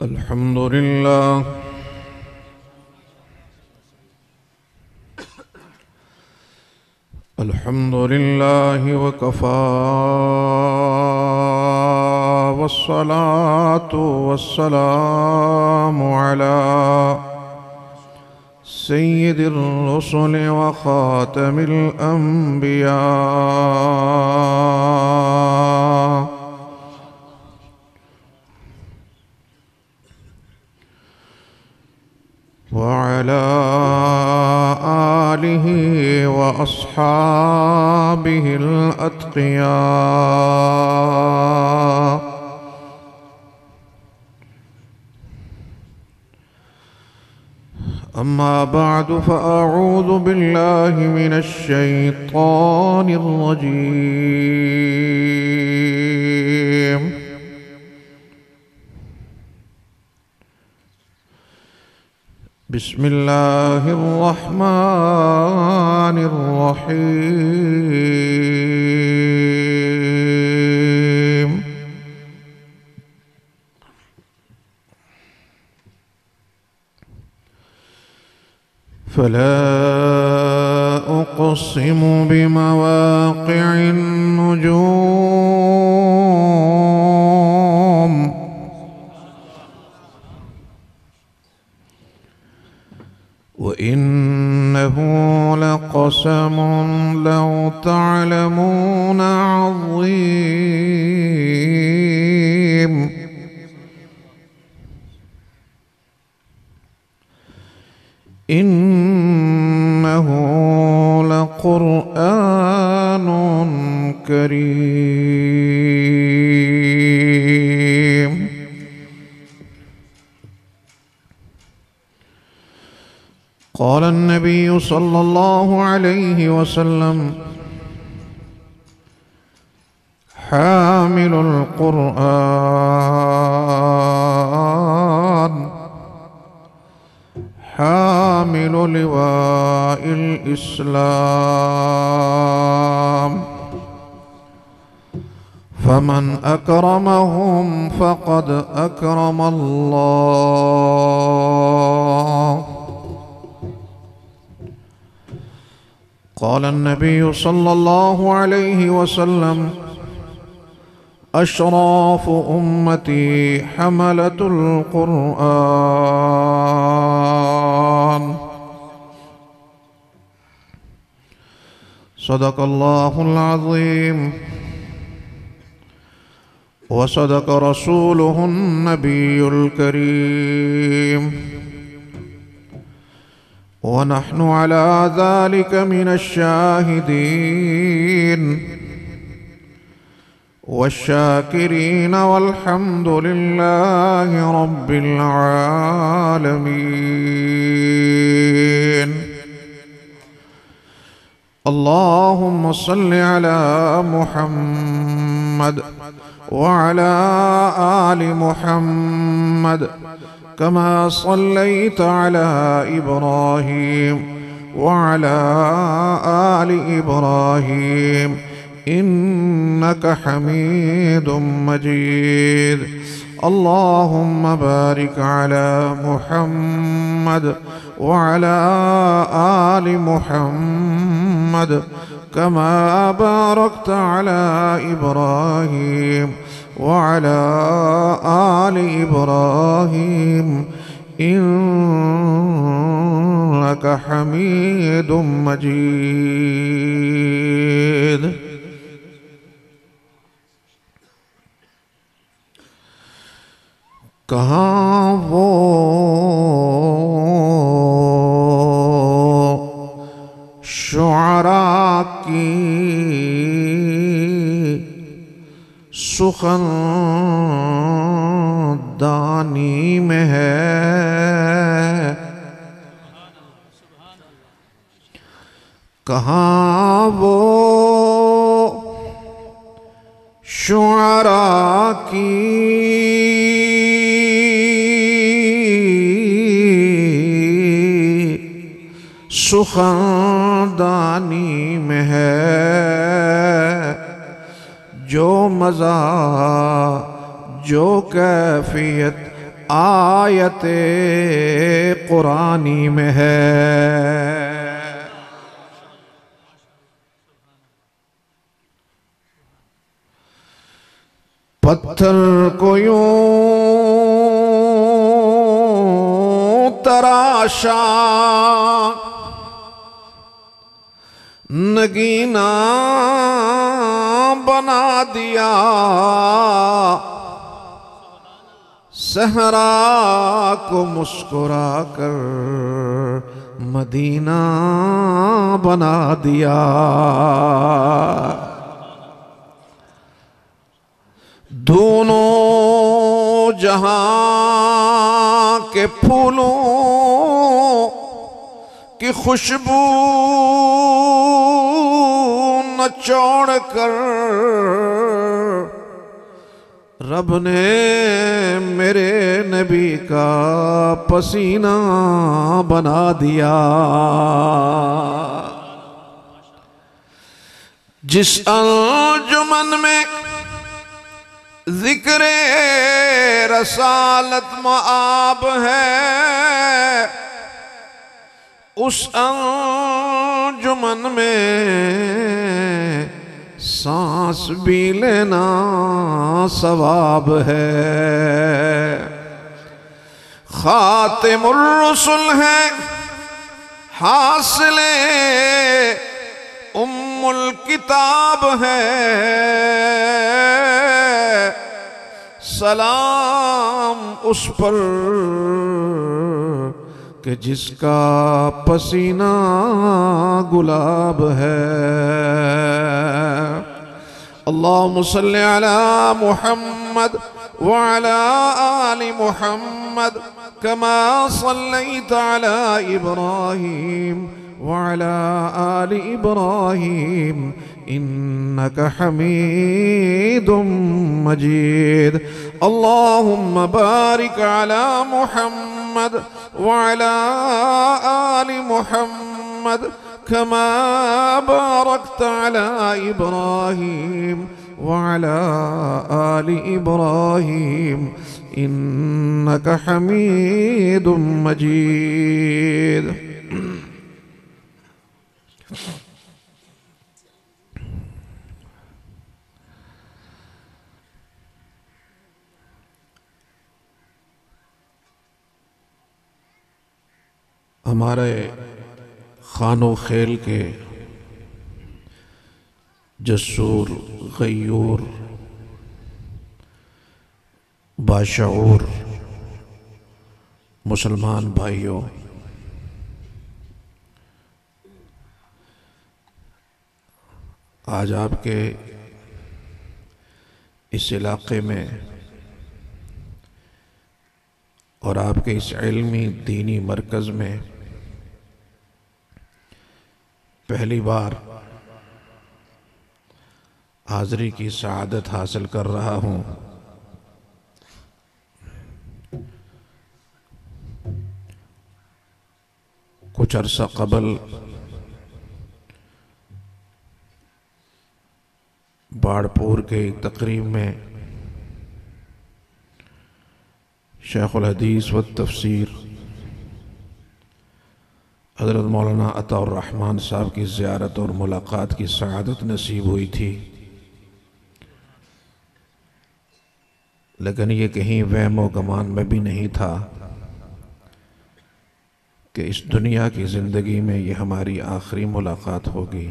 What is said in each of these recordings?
अल्हम्दुलिल्लाह अल्हम्दुलिल्लाहि वकफ़ा वस्सलातु वस्सलामु अला सय्यिदिर रुसुलि व ख़ातमिल अंबिया वअला आलिहि व अस्हाबिहिल अत्क़िया। अम्मा बअदु फ़अऊज़ु बिल्लाहि मिनश शैतानिर रजीम। बिस्मिल्लाहिर रहमानिर रहीम। फला उक़्सिमु बिमवाक़िअन नुजूम व इन्नहु लक़समुन लौ तअलमून अज़ीम। इन्नहु लक़ुरआनुन करीम। क़ाल अन्नबिय्यु सल्लल्लाहु अलैहि वसल्लम हामिलुल क़ुरआन हामिलु लिवाइल इस्लाम फमन अकरमहुम फ़क़द अकरमल्लाह। क़ाल अन्नबिय्यु सल्लल्लाहु अलैहि वसल्लम अशराफ़ु उम्मती हमलतुल क़ुरआन। सदक़ल्लाहुल अज़ीम व सदक़ रसूलुहुन नबियुल करीम व नहनु अला ज़ालिक मिनश शाहिदीन वश्शाकिरीन वल्हम्दुलिल्लाहि रब्बिल आलमीन। अल्लाहुम्मा सल्लि अला मुहम्मद व अला आलि मुहम्मद कमा सल्लैता अला इब्राहीम व अला आलि इब्राहीम इन्नक हमीदुम मजीद। अल्लाहुम्मा बारिक अला मुहम्मद व अला आलि मुहम्मद कमा बारकता अला इब्राहीम व अला आलि इब्राहीम इन्नक हमीदुम मजीद। कहाँ वो शुअरा की सुखनदानी में है, कहाँ वो शुअरा की सुखनदानी में है, जो मज़ा जो कैफियत आयत कुरानी में है। पत्थर को यूं तराशा, नगीना बना दिया, सहरा को मुस्कुरा कर मदीना बना दिया। दोनों जहां के फूलों की खुशबू नचोड़ कर रब ने मेरे नबी का पसीना बना दिया। जिस अंजुमन में ज़िक्रे रसालत मआब है, उस अंजुमन में सांस भी लेना सवाब है। खातिमुर रुसुल है हासिले उम्मुल किताब है, सलाम उस पर कि जिसका पसीना गुलाब है। अल्लाहुम्मा सल्ली अला मुहम्मद व अला आलि मुहम्मद कमा सल्लैता अला इब्राहीम व अला आलि इब्राहीम इन्नका हमीदुम मजीद। अल्लाहुम्मा बारिक अला मुहम्मद व अला आलि मुहम्मद कमा बारकता अला इब्राहीम व अला आलि इब्राहीम इन्नका हमीदुम मजीद। हमारे खानो खेल के जसूर गयूर बाशऊर मुसलमान भाइयों, आज आपके इस इलाक़े में और आपके इस इल्मी दीनी मरकज़ में पहली बार हाज़री की सआदत हासिल कर रहा हूँ। कुछ अरसा कबल बाड़पुर के एक तकरीब में शेखुल हदीस व तफसीर हज़रत मौलाना अताउर रहमान साहब की ज़ियारत और मुलाकात की सआदत नसीब हुई थी, लेकिन ये कहीं वहम व गुमान में भी नहीं था कि इस दुनिया की ज़िंदगी में ये हमारी आखिरी मुलाकात होगी।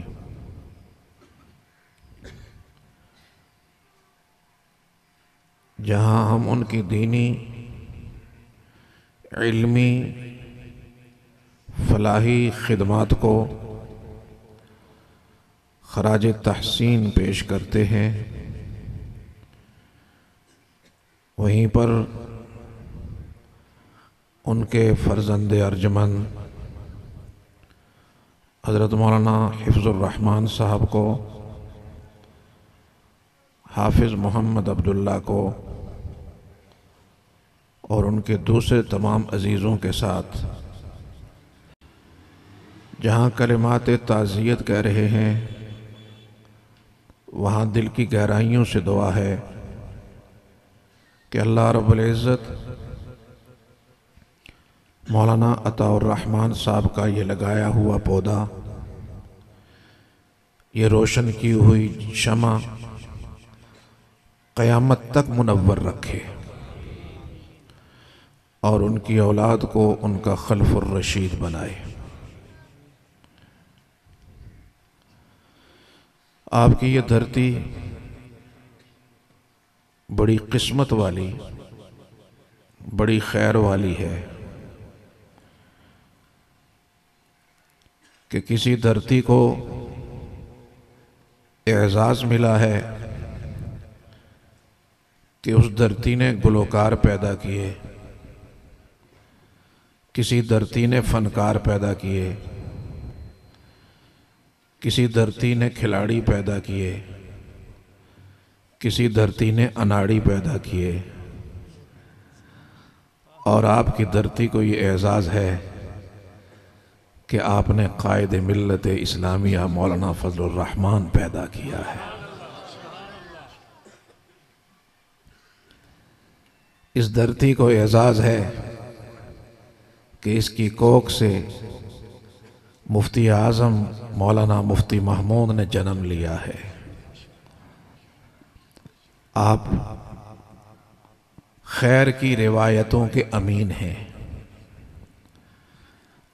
जहाँ हम उनकी दीनी इल्मी फलाही खिदमात को खराज तहसीन पेश करते हैं, वहीं पर उनके फ़र्ज़ंद अर्जमन हज़रत मौलाना हिफ्ज़ुर रहमान साहब को, हाफिज़ मोहम्मद अब्दुल्ला को और उनके दूसरे तमाम अज़ीज़ों के साथ जहाँ कलिमात ताज़ियत कह रहे हैं, वहाँ दिल की गहराइयों से दुआ है कि अल्लाह रब्बुल इज़्ज़त मौलाना अताउर रहमान साहब का ये लगाया हुआ पौधा, ये रोशन की हुई शमा क़यामत तक मुनव्वर रखे और उनकी औलाद को उनका खल्फुर रशीद बनाए। आपकी ये धरती बड़ी किस्मत वाली, बड़ी खैर वाली है कि किसी धरती को एजाज़ मिला है कि उस धरती ने गुलकार पैदा किए, किसी धरती ने फनकार पैदा किए, किसी धरती ने खिलाड़ी पैदा किए, किसी धरती ने अनाड़ी पैदा किए। और आपकी धरती को ये एजाज़ है कि आपने कायद मिल्लत इस्लामिया मौलाना फजलुर रहमान पैदा किया है। इस धरती को एजाज़ है कि इसकी कोख से मुफ्ती आज़म मौलाना मुफ्ती महमूद ने जन्म लिया है। आप खैर की रिवायतों के अमीन हैं।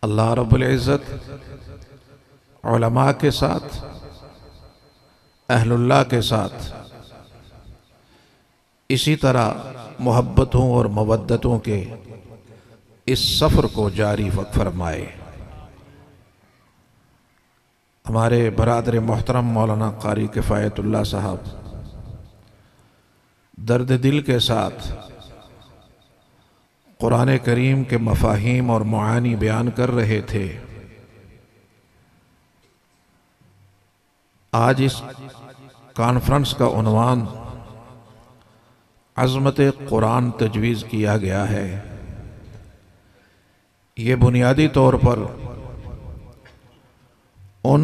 अल्लाह रब्बुल इज़्ज़त उलमा के साथ, अहलुल्लाह के साथ इसी तरह मोहब्बतों और मवद्दतों के इस सफ़र को जारी फरमाए। हमारे बरादर मोहतरम मौलाना कारी किफ़ायतुल्लाह साहब दर्द दिल के साथ कुरान करीम के मफ़ाहीम और मुआनी बयान कर रहे थे। आज इस कॉन्फ्रेंस का उन्वान अज़मत कुरान तजवीज़ किया गया है। ये बुनियादी तौर पर उन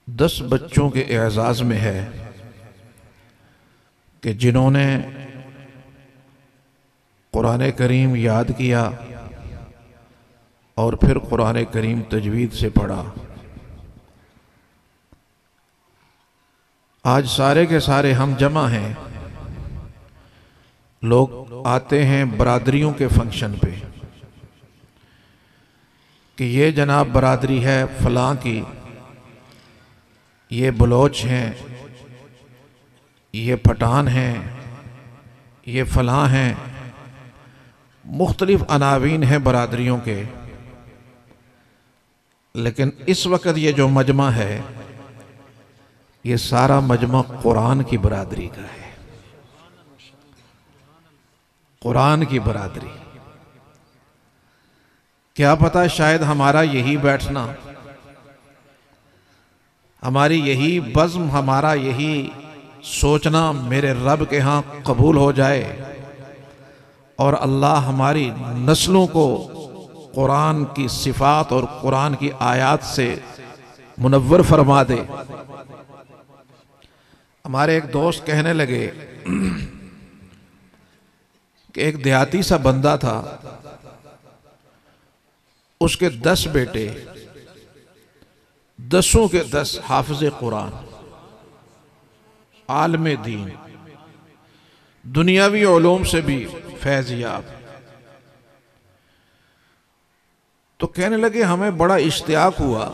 10 बच्चों के एजाज़ में है कि जिन्होंने कुरान करीम याद किया और फिर कुरान करीम तजवीद से पढ़ा। आज सारे के सारे हम जमा हैं। लोग आते हैं बरादरियों के फंक्शन पे कि ये जनाब बरादरी है फलां की, ये बलोच हैं, ये पठान हैं, ये फलां हैं, मुख्तलिफ अनावीन हैं बरादरियों के। लेकिन इस वक्त ये जो मजमा है, ये सारा मजमा कुरान की बरादरी का है। कुरान की बरादरी। क्या पता शायद हमारा यही बैठना, हमारी यही बज़्म, हमारा यही सोचना मेरे रब के यहाँ कबूल हो जाए और अल्लाह हमारी नस्लों को कुरान की सिफात और कुरान की आयात से मुनव्वर फरमा दे। हमारे एक दोस्त कहने लगे कि एक देहाती सा बंदा था, उसके 10 बेटे, 10 के 10 हाफिज़े कुरान, आलमे दीन, दुनियावी उलूम से भी फैज़याब। तो कहने लगे हमें बड़ा इश्तियाक हुआ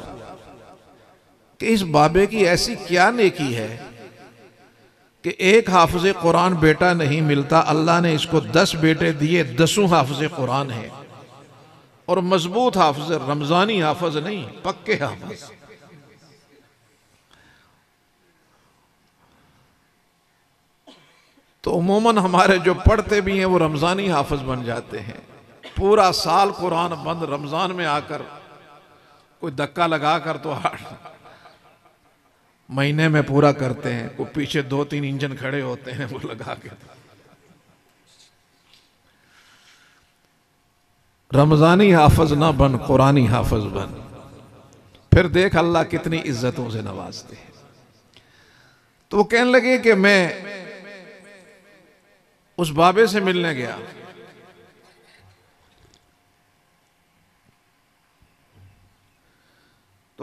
कि इस बाबे की ऐसी क्या नेकी है कि एक हाफिज़े कुरान बेटा नहीं मिलता। अल्लाह ने इसको 10 बेटे दिए, 10 हाफिज़े कुरान हैं और मजबूत हाफिज़, रमजानी हाफिज़ नहीं, पक्के हाफिज़। तो उमूमन हमारे जो पढ़ते भी हैं वो रमजानी हाफिज़ बन जाते हैं। पूरा साल कुरान बंद, रमजान में आकर कोई धक्का लगा कर तो 8 महीने में पूरा करते हैं। कोई पीछे 2-3 इंजन खड़े होते हैं वो लगा के। रमजानी हाफिज़ ना बन, कुरानी हाफिज़ बन, फिर देख अल्लाह कितनी इज्जतों से नवाजते हैं। तो वो कहने लगे कि मैं उस बाबे से मिलने गया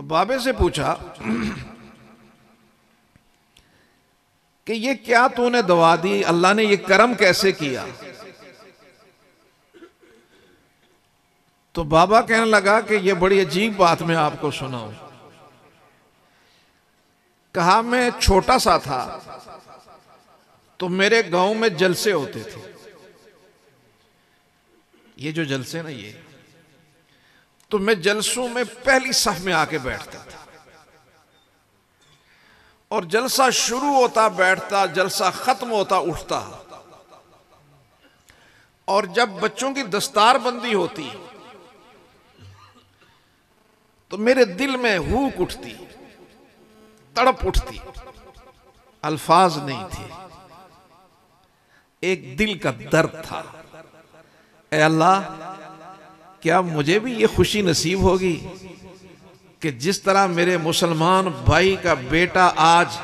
तो बाबे से पूछा कि ये क्या तूने दवा दी, अल्लाह ने ये करम कैसे किया? तो बाबा कहने लगा कि ये बड़ी अजीब बात मैं आपको सुनाऊं। कहा मैं छोटा सा था तो मेरे गांव में जलसे होते थे। ये जो जलसे ना, ये तो मैं जलसों में पहली सफ में आके बैठता था और जलसा शुरू होता बैठता, जलसा खत्म होता उठता। और जब बच्चों की दस्तार बंदी होती तो मेरे दिल में हूक उठती, तड़प उठती, अल्फाज नहीं थे, एक दिल का दर्द था। ऐ अल्लाह, क्या मुझे भी ये खुशी नसीब होगी कि जिस तरह मेरे मुसलमान भाई का बेटा आज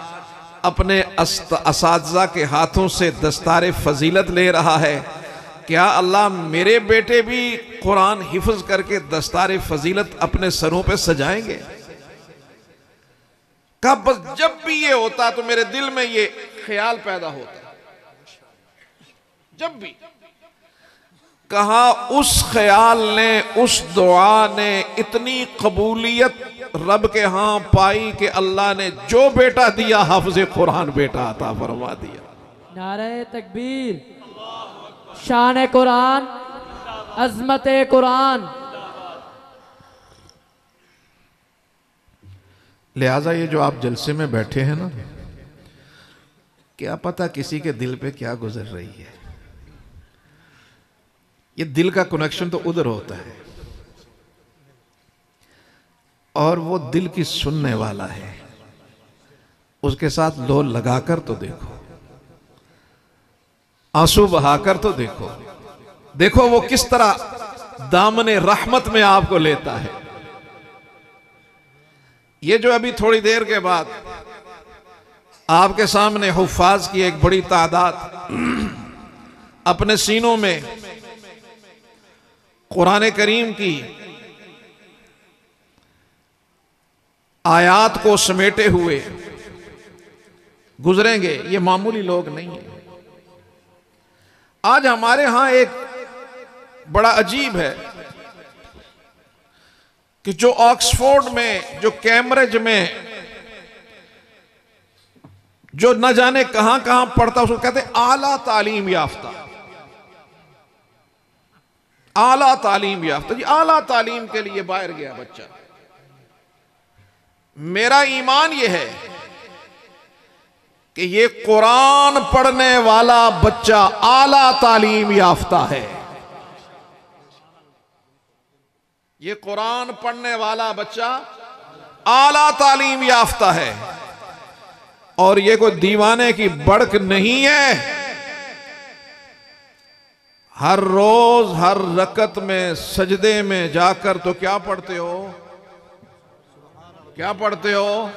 अपने असातिज़ा के हाथों से दस्तारे फजीलत ले रहा है, क्या अल्लाह मेरे बेटे भी कुरान हिफ्ज करके दस्तारे फजीलत अपने सरों पे सजाएंगे? कहा बस जब भी ये होता तो मेरे दिल में ये ख्याल पैदा होता, जब भी। कहा उस ख्याल ने, उस दुआ ने इतनी कबूलियत रब के हां पाई कि अल्लाह ने जो बेटा दिया हाफिज़े कुरान बेटा अता फरमा दिया। नारे तकबीर, शान कुरान, अजमत कुरान। लिहाजा ये जो आप जलसे में बैठे हैं ना, क्या पता किसी के दिल पे क्या गुजर रही है। ये दिल का कनेक्शन तो उधर होता है और वो दिल की सुनने वाला है। उसके साथ लो लगाकर तो देखो, आंसू बहाकर तो देखो, देखो वो किस तरह दामने रहमत में आपको लेता है। ये जो अभी थोड़ी देर के बाद आपके सामने हुफ्फाज की एक बड़ी तादाद अपने सीनों में कुरान करीम की आयात को समेटे हुए गुजरेंगे, ये मामूली लोग नहीं है। आज हमारे यहां एक बड़ा अजीब है कि जो ऑक्सफोर्ड में, जो कैम्ब्रिज में, जो न जाने कहां कहां पढ़ता, उसको कहते आला तालीम याफ्ता। आला तालीम याफ्ता, जी आला तालीम के लिए बाहर गया बच्चा। मेरा ईमान यह है कि ये कुरान पढ़ने वाला बच्चा आला तालीम याफ्ता है। ये कुरान पढ़ने वाला बच्चा आला तालीम याफ्ता है और ये कोई दीवाने की बड़क नहीं है। हर रोज हर रकत में सजदे में जाकर तो क्या पढ़ते हो, क्या पढ़ते हो?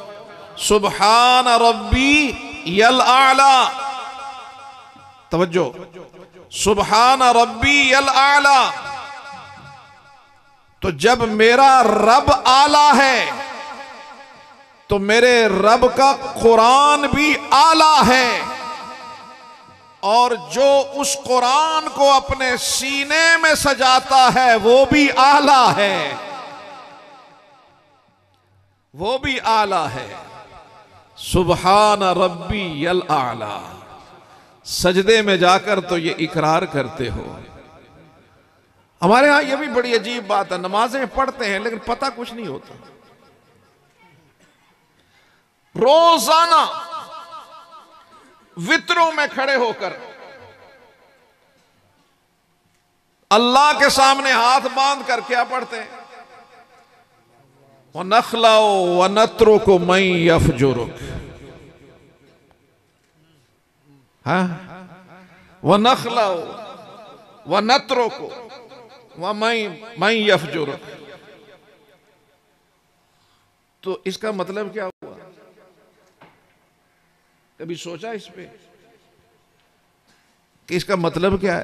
सुबहान रब्बी यल आला। तवज्जो, सुबहान रब्बी यल आला। तो जब मेरा रब आला है तो मेरे रब का कुरान भी आला है और जो उस कुरान को अपने सीने में सजाता है वो भी आला है, वो भी आला है। सुबहान रब्बी यल आला। सजदे में जाकर तो ये इकरार करते हो। हमारे यहां ये भी बड़ी अजीब बात है, नमाजें पढ़ते हैं लेकिन पता कुछ नहीं होता। रोजाना वित्रों में खड़े होकर अल्लाह के सामने हाथ बांध कर क्या पढ़ते हैं? व नखलाओ व नत्रो को मई यफजुरुक। हाँ, व नखलाओ व नत्रो को व मई यफजुरुक। तो इसका मतलब क्या हुआ? कभी सोचा इस पे कि इसका मतलब क्या है?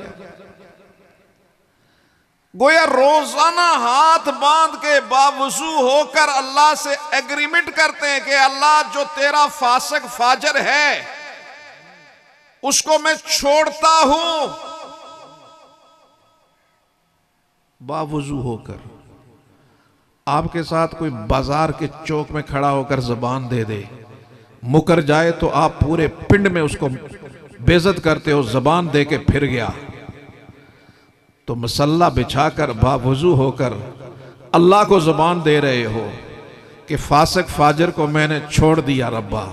गोया रोजाना हाथ बांध के बावजू होकर अल्लाह से एग्रीमेंट करते हैं कि अल्लाह जो तेरा फासिक फाजर है उसको मैं छोड़ता हूं। बावजू होकर आपके साथ कोई बाजार के चौक में खड़ा होकर जबान दे दे, मुकर जाए तो आप पूरे पिंड में उसको बेइज्जत करते हो, जबान दे के फिर गया। तो मसल्ला बिछाकर बावजू होकर अल्लाह को जबान दे रहे हो कि फासिक फाजर को मैंने छोड़ दिया रब्बा,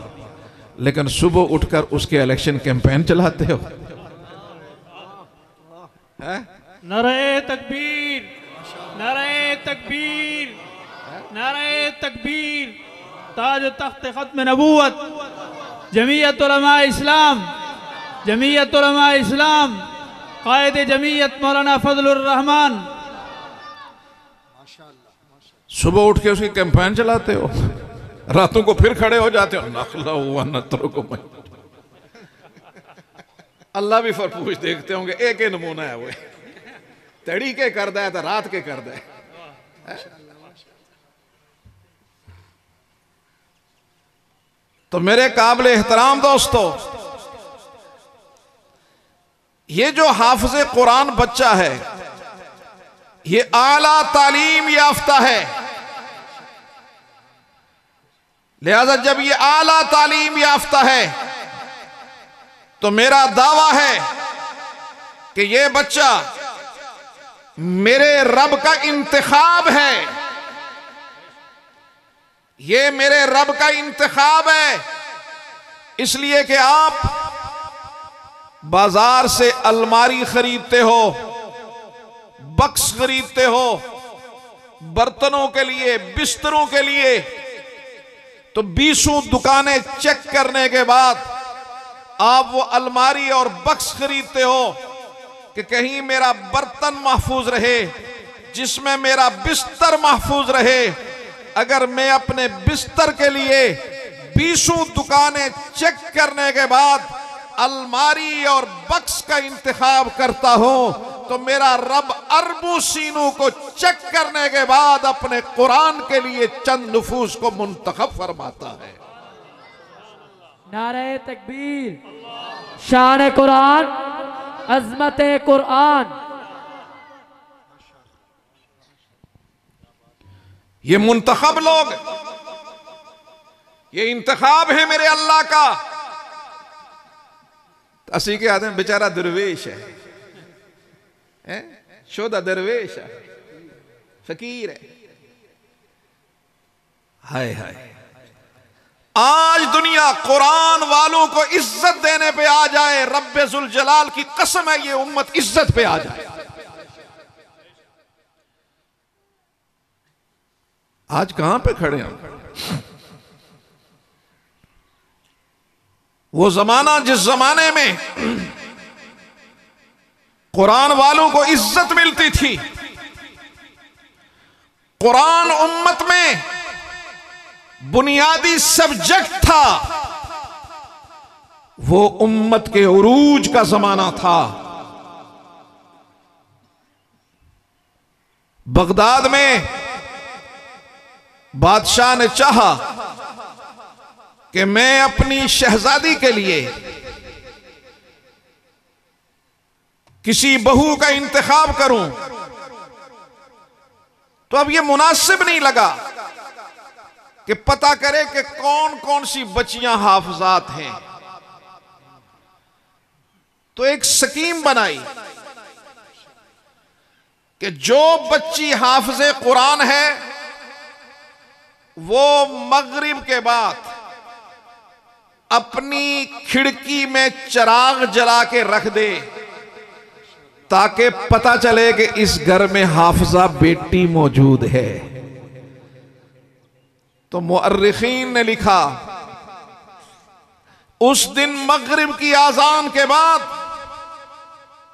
लेकिन सुबह उठकर उसके इलेक्शन कैंपेन चलाते हो। नारे तकबीर, नारे तकबीर, नारे तकबीर। ताज तख्त खत्म नबूवत जमीयत उलमा इस्लाम, जमीयत उलमा इस्लाम, कायद जमीयत मौलाना फजलुर रहमान। सुबह उठ के उसकी कैंपेन चलाते हो, रातों को फिर खड़े हो जाते हो। नखला हुआ नतरों को मैं अल्लाह भी फरपूछ देखते होंगे, एक ही नमूना है वो, तड़ी के कर दे तो रात के कर दे। तो मेरे काबिल एहतराम दोस्तों, ये जो हाफिज़े कुरान बच्चा है ये आला तालीम याफ्ता है। लिहाजा जब ये आला तालीम याफ्ता है तो मेरा दावा है कि ये बच्चा मेरे रब का इंतखाब है, ये मेरे रब का इंतखाब है। इसलिए कि आप बाजार से अलमारी खरीदते हो, बक्स खरीदते हो बर्तनों के लिए, बिस्तरों के लिए, तो 20 दुकानें चेक करने के बाद आप वो अलमारी और बक्स खरीदते हो कि कहीं मेरा बर्तन महफूज रहे, जिसमें मेरा बिस्तर महफूज रहे। अगर मैं अपने बिस्तर के लिए 20 दुकानें चेक करने के बाद अलमारी और बक्स का इंतखाब करता हूं, तो मेरा रब अरबों सीनों को चेक करने के बाद अपने कुरान के लिए चंद नफूस को मुंतखब फरमाता है। नारे तकबीर, शान कुरान, अजमत कुरान। ये मुंतखब लोग, ये इंतखाब है मेरे अल्लाह का। असी के आदमी बेचारा दरवेश है, शोदा दरवेश है, फकीर है। हाय हाय, आज दुनिया कुरान वालों को इज्जत देने पे आ जाए, रब्बे जुल जलाल की कसम है ये उम्मत इज्जत पे आ जाए। आज कहां पे खड़े हैं? वो जमाना जिस जमाने में कुरान वालों को इज्जत मिलती थी, कुरान उम्मत में बुनियादी सब्जेक्ट था, वो उम्मत के उरूज का जमाना था। बगदाद में बादशाह ने चाहा कि मैं अपनी शहजादी के लिए किसी बहू का इंतखाब करूं, तो अब यह मुनासिब नहीं लगा कि पता करे कि कौन कौन सी बच्चियां हाफिजात हैं। तो एक स्कीम बनाई कि जो बच्ची हाफिज़े कुरान है वो मगरिब के बाद अपनी खिड़की में चिराग जला के रख दे, ताकि पता चले कि इस घर में हाफिजा बेटी मौजूद है। तो मुअर्रिखीन ने लिखा, उस दिन मगरिब की आजान के बाद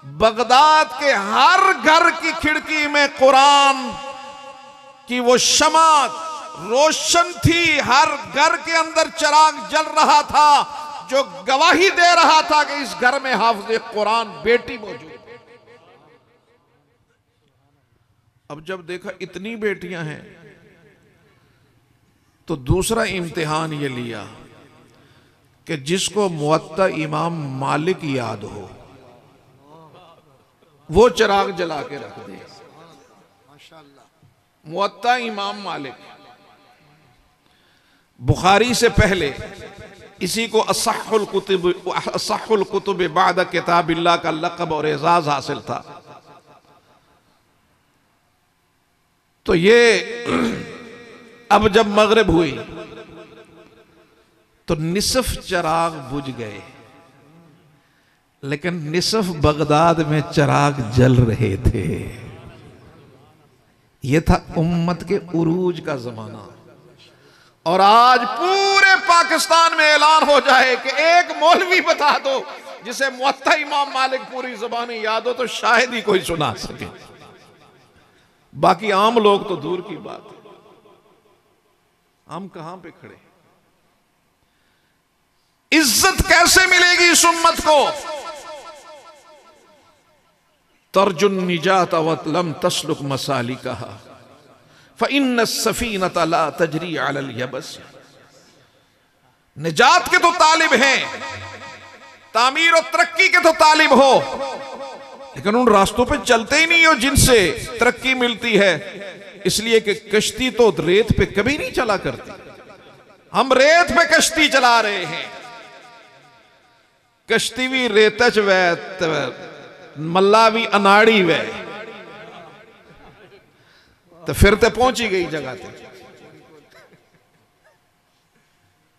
बगदाद के हर घर की खिड़की में कुरान की वो शमा रोशन थी, हर घर के अंदर चिराग जल रहा था, जो गवाही दे रहा था कि इस घर में हाफिज़े कुरान बेटी मौजूद है। अब जब देखा इतनी बेटियां हैं तो दूसरा इम्तिहान ये लिया कि जिसको मुअत्ता इमाम मालिक याद हो वो चिराग जला के रख दे। मुअत्ता इमाम मालिक, बुखारी से पहले इसी को असहुल कुतुब बाद किताबिल्लाह का लक़ब और एजाज हासिल था। तो ये अब जब मगरिब हुई तो निसफ चिराग बुझ गए, लेकिन निसफ बगदाद में चिराग जल रहे थे। यह था उम्मत के उरूज का जमाना। और आज पूरे पाकिस्तान में ऐलान हो जाए कि एक मौलवी बता दो जिसे मुअत्ता इमाम मालिक पूरी ज़बानी याद हो, तो शायद ही कोई सुना सके, बाकी आम लोग तो दूर की बात है। हम कहां पे खड़े? इज्जत कैसे मिलेगी इस उम्मत को? तर्जुन निजात वलम तस्लुक मसालिकहा फ़इन्न सफ़ीनत ला तजरी अलल यबस। निजात के तो तालिब हैं, तामीर और तरक्की के तो तालिब हो, लेकिन उन रास्तों पे चलते ही नहीं हो जिनसे तरक्की मिलती है। इसलिए कि कश्ती तो रेत पे कभी नहीं चला करती, हम रेत पे कश्ती चला रहे हैं। कश्ती भी रेतच वै मल्ला भी अनाड़ी वै, तो फिर तो पहुंची गई जगह पे।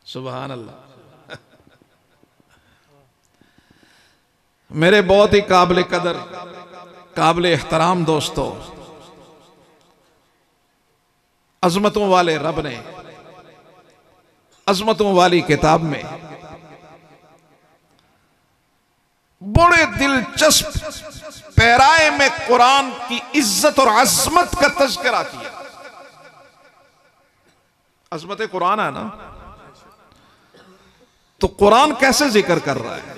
सुभान अल्लाह। मेरे बहुत ही काबिल कदर, काबिल एहतराम दोस्तों, अजमतों वाले रब ने अजमतों वाली किताब में बड़े दिलचस्प पैराए में कुरान की इज्जत और अजमत का तज़किरा किया। अजमत कुरान है ना, तो कुरान कैसे जिक्र कर रहा है?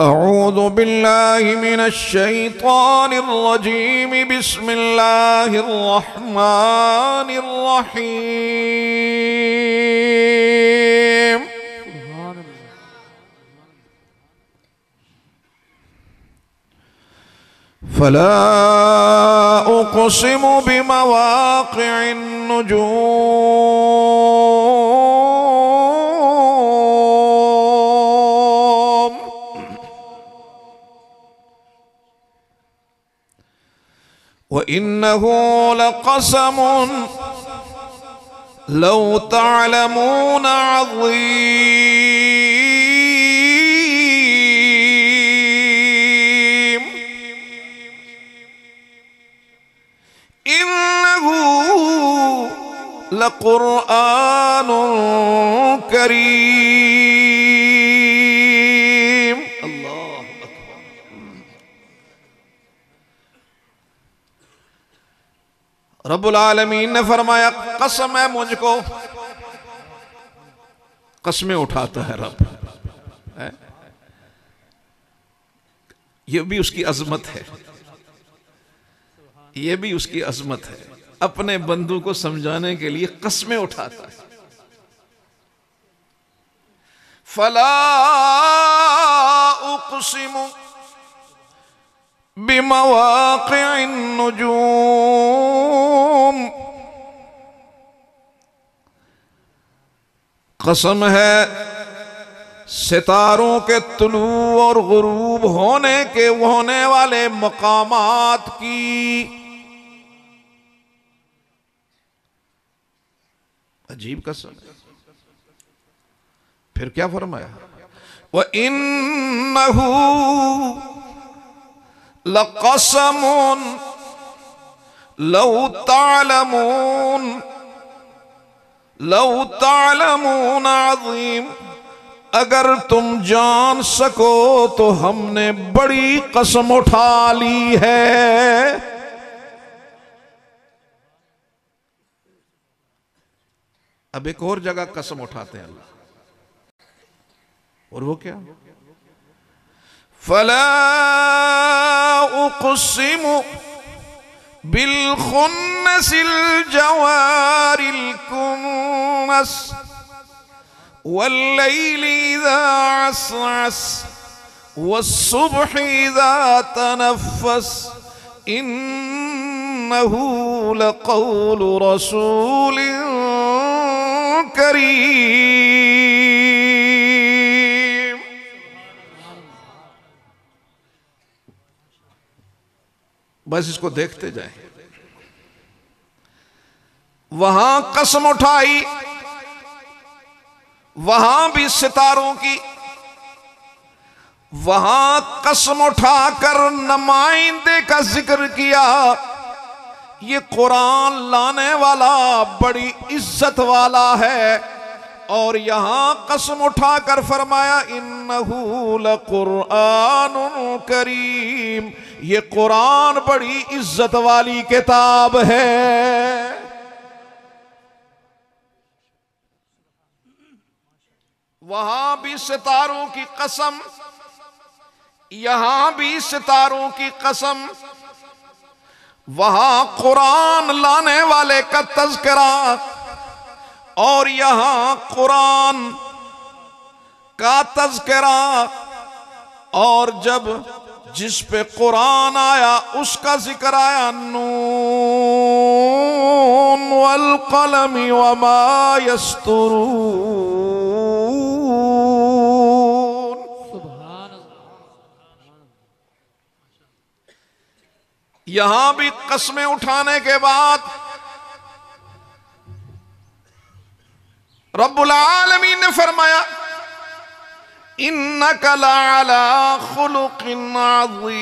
अऊज़ु बिल्लाहि मिनश शैतानिर रजीम, बिस्मिल्लाहिर रहमानिर रहीम। फला उक़सिमु बिमवाक़िअन नुजूम व इन्नहु लक़समुन लौ तअलमून अज़ीम। इन्नहु लक़ुरआनुन करीम। अल्लाह अकबर। रब्बुल आलमीन ने फरमाया, कसम है मुझको, कसमें उठाता है रब, है? ये भी उसकी अजमत है, ये भी उसकी अजमत है। अपने बंदू को समझाने के लिए कसमें उठाता है। फला उक़सिमु बिमवाक़िअन नुजूम। कसम है सितारों के तुलू और गुरूब होने के होने वाले मकामात की। अजीब कसम। फिर क्या फरमाया? व इन्नहु लक़समुन लौ तअलमून अज़ीम। अगर तुम जान सको तो हमने बड़ी कसम उठा ली है। अब एक और जगह कसम उठाते हैं अल्लाह, और वो क्या? फला उक़सिमु बिल खुन्नसिल जवारिल कुन्नस वल्लैलि इज़ा असअस वस्सुब्हि इज़ा तनफ़्फ़स इन्नहु लक़ौलु रसूलिन करीम। बस इसको देखते जाएं। वहां कसम उठाई, वहां भी सितारों की, वहां कसम उठाकर नुमाइंदे का जिक्र किया। ये कुरान लाने वाला बड़ी इज्जत वाला है, और यहां कसम उठाकर फरमाया इन्नहु लकुरआनुन करीम, ये कुरान बड़ी इज्जत वाली किताब है। वहां भी सितारों की कसम, यहां भी सितारों की कसम। वहां कुरान लाने वाले का तज़किरा, और यहां कुरान का तज़किरा। और जब जिस पे कुरान आया उसका जिक्र आया, नून वल क़लमी वमा यस्तुरून। यहां भी कसमें उठाने के बाद रब्बुल आलमीन ने फरमाया इन्नका लअला खुलुकिन अज़ीम।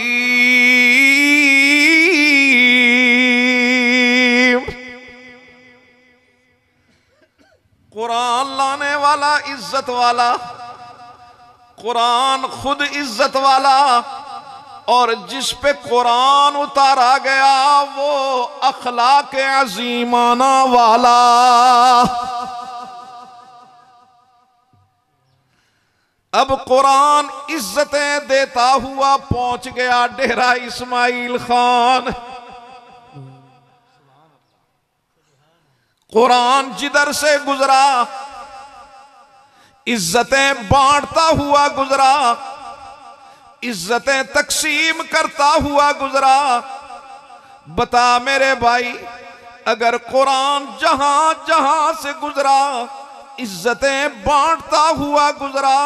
कुरान लाने वाला इज्जत वाला, कुरान खुद इज्जत वाला, और जिस पे कुरान उतारा गया वो अखलाक अजीमाना वाला। अब कुरान इज्जतें देता हुआ पहुंच गया डेरा इस्माइल खान। कुरान जिधर से गुजरा इज्जतें बांटता हुआ गुजरा, इज्जतें तकसीम करता हुआ गुजरा। बता मेरे भाई, अगर कुरान जहां जहां से गुजरा इज्जतें बांटता हुआ गुजरा,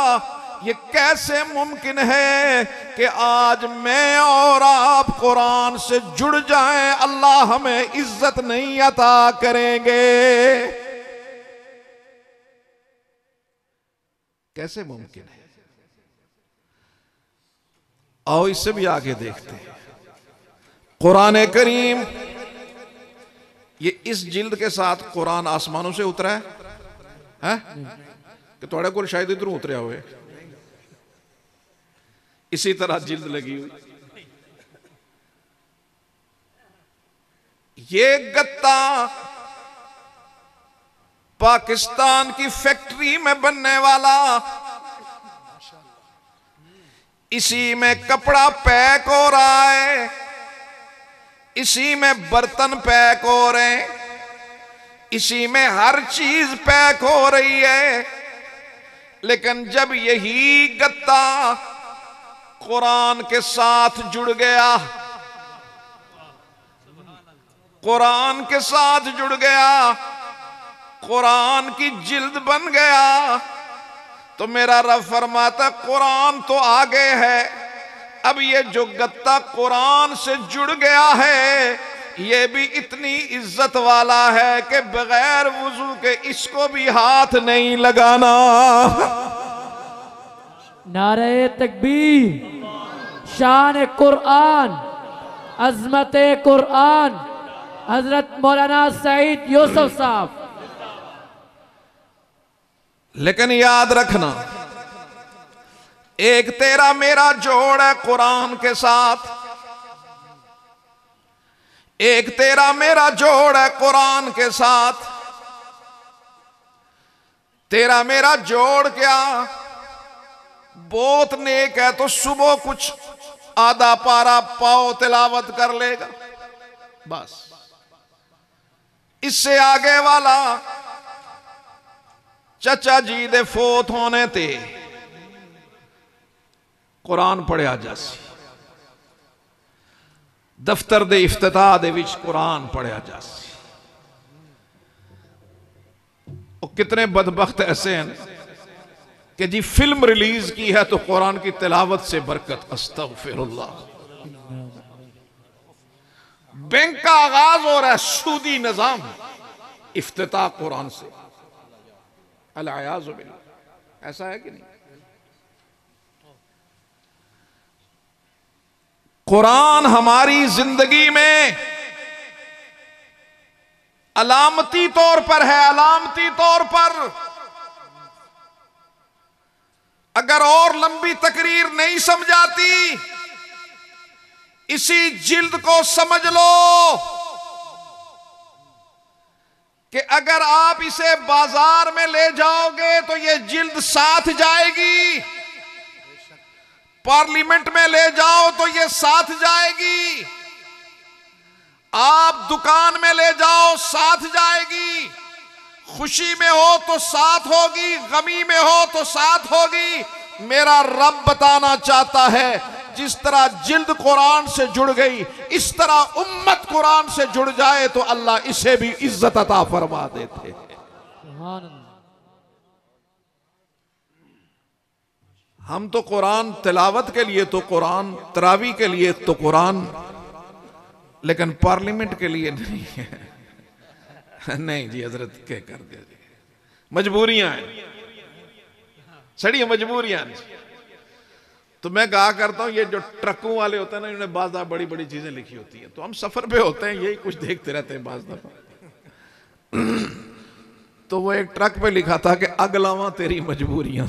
ये कैसे मुमकिन है कि आज मैं और आप कुरान से जुड़ जाएं, अल्लाह हमें इज्जत नहीं अता करेंगे? कैसे मुमकिन है? आओ इससे भी आगे देखते हैं। कुरान करीम ये इस जिल्द के साथ कुरान आसमानों से उतरा है कि थोड़ा को शायद इधर उतरिया हुए, इसी तरह जिल्द लगी हुई। ये गत्ता पाकिस्तान की फैक्ट्री में बनने वाला, इसी में कपड़ा पैक हो रहा है, इसी में बर्तन पैक हो रहे हैं, इसी में हर चीज पैक हो रही है। लेकिन जब यही गत्ता कुरान के साथ जुड़ गया, कुरान के साथ जुड़ गया, कुरान की जिल्द बन गया, तो मेरा रब फरमाता कुरान तो आगे है, अब ये जो गत्ता कुरान से जुड़ गया है ये भी इतनी इज्जत वाला है कि बगैर वुजू के इसको भी हाथ नहीं लगाना। नारे तकबीर, शान कुरान, अजमत कुरान, हजरत मौलाना सईद यूसुफ साहब। लेकिन याद रखना, एक तेरा मेरा जोड़ है कुरान के साथ, एक तेरा मेरा जोड़ है कुरान के साथ। तेरा मेरा जोड़ क्या? बहुत नेक है तो सुबह कुछ आधा पारा पाओ तिलावत कर लेगा बस। इससे आगे वाला चाचा जी दे फोत होने ते कुरान पढ़िया जासी, दफ्तर दे इफ्तिताह दे विच कुरान पढ़िया जासी। और कितने बदबख्त ऐसे हैं कि जी फिल्म रिलीज की है तो कुरान की तिलावत से बरकत, अस्तगफिरुल्लाह। बैंक का आगाज हो रहा है, सूदी निजाम, इफ्तिताह कुरान से, अल-अयाज़ु बिल्लाह। ऐसा है कि नहीं? कुरान हमारी जिंदगी में अलामती तौर पर है, अलामती तौर पर। अगर और लंबी तकरीर नहीं समझाती, इसी जिल्द को समझ लो कि अगर आप इसे बाजार में ले जाओगे तो ये जिल्द साथ जाएगी, पार्लियामेंट में ले जाओ तो ये साथ जाएगी, आप दुकान में ले जाओ साथ जाएगी, खुशी में हो तो साथ होगी, गमी में हो तो साथ होगी। मेरा रब बताना चाहता है जिस तरह जिल्द कुरान से जुड़ गई, इस तरह उम्मत कुरान से जुड़ जाए तो अल्लाह इसे भी इज्जत अता फरमा देते हैं। हम तो कुरान तिलावत के लिए तो कुरान, तरावी के लिए तो कुरान, लेकिन पार्लियामेंट के लिए नहीं है। नहीं जी हजरत क्या कर दे, मजबूरियां हैं, सड़ी मजबूरियां। तो मैं कहा करता हूं ये जो ट्रकों वाले होते हैं ना, इन्होंने बाज़ दफ़ा बड़ी बड़ी चीजें लिखी होती हैं, तो हम सफर पे होते हैं यही कुछ देखते रहते हैं बाज़ दफा। तो वो एक ट्रक पे लिखा था कि अगलावा तेरी मजबूरियां।